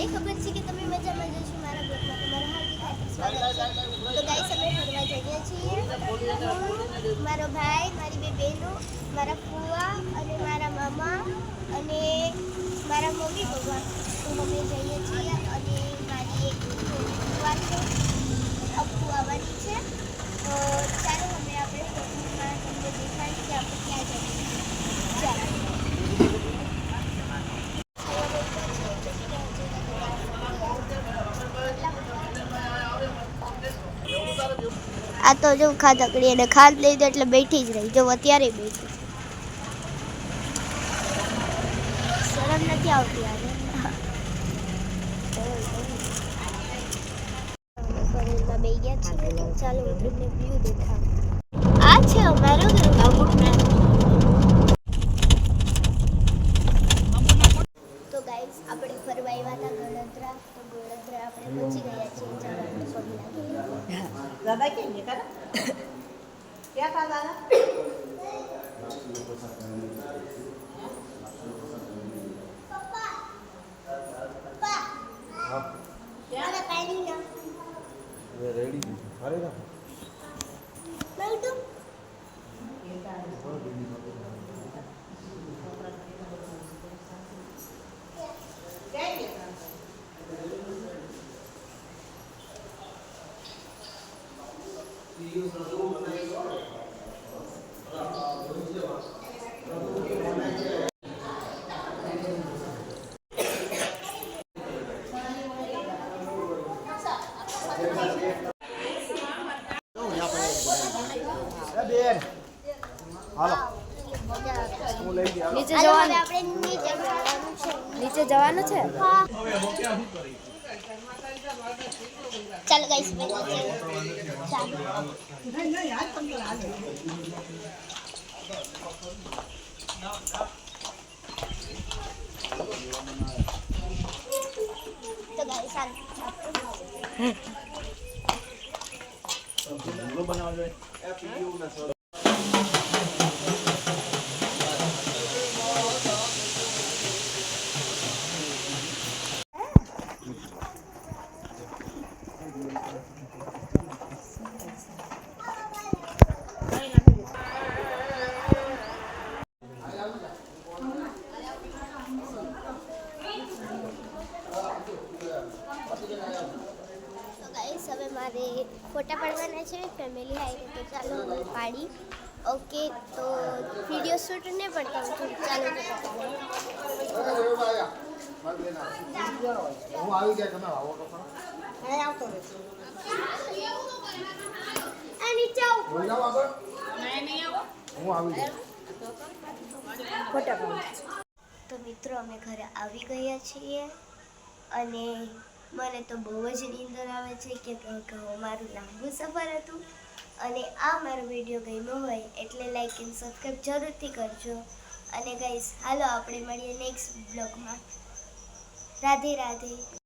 મને ખબર છે કે તમે મજામાં જશો મારા બ્લોગમાં તમારું હાર્દિક સ્વાગત છે તો ગાઈસ અમે ફરવા જઈએ છીએ મારો ભાઈ મારી બે બહેનો મારા ફુવા અને મારા મામા અને મારા મમ્મી પપ્પા તો અમે જઈએ છીએ અને મારી એક ફુવા છે અપ્પુ આવવાની છે તો ચાલો અમે આપણે ફોટોમાં તમને દેખાડીએ કે આપણે ક્યાં જઈએ ચાલો આ તો જો ખાધકડી અને ખાદ લઈ દે એટલે બેઠી જ રહી જો અત્યારે બેઠી શરમ નથી આવતી આજે પરેલમાં બે ગયા છે ચાલો હું તમને વ્યૂ દેખાડું આ છે અમારો તો ગાઈસ આપણે ફરવા આવ્યા હતા ગળતરા તો ગળતરા આપણે પહોંચી ગયા છીએ ચાલો આપણે પગ લાગીએ दादा क्या ये करा क्या था दादा પપ્પા પપ્પા હા મને પાણી ના ये रेडी अरे ना બેઠો क्या ये નીચે જવાનું આપણે નીચે જવાનું છે હા ચાલો ગાઈસ તો ગાઈસ હવે મારે ફોટા પાડવાના છે ફેમિલી આવી તો ચાલો હવે પાડી ઓકે તો વિડીયો શૂટ ને પડતા હું ચાલો તો હું આવી જાય તમે આવો તો नहीं आओ तो આ નીચે આવો બોલ જાવ આગળ नहीं आओ હું આવી જાય फोटा पाओ તો મિત્રો અમે ઘરે આવી ગયા છીએ અને મને તો બહુ જ નીંદર આવે છે કે મારું લાંબુ સફર હતું અને આ મારો વિડીયો ગમ્યો હોય એટલે લાઈક એન્ડ સબસ્ક્રાઈબ જરૂરથી કરજો અને ગાઈસ હાલો આપણે મળીએ નેક્સ્ટ બ્લોગમાં રાધે રાધે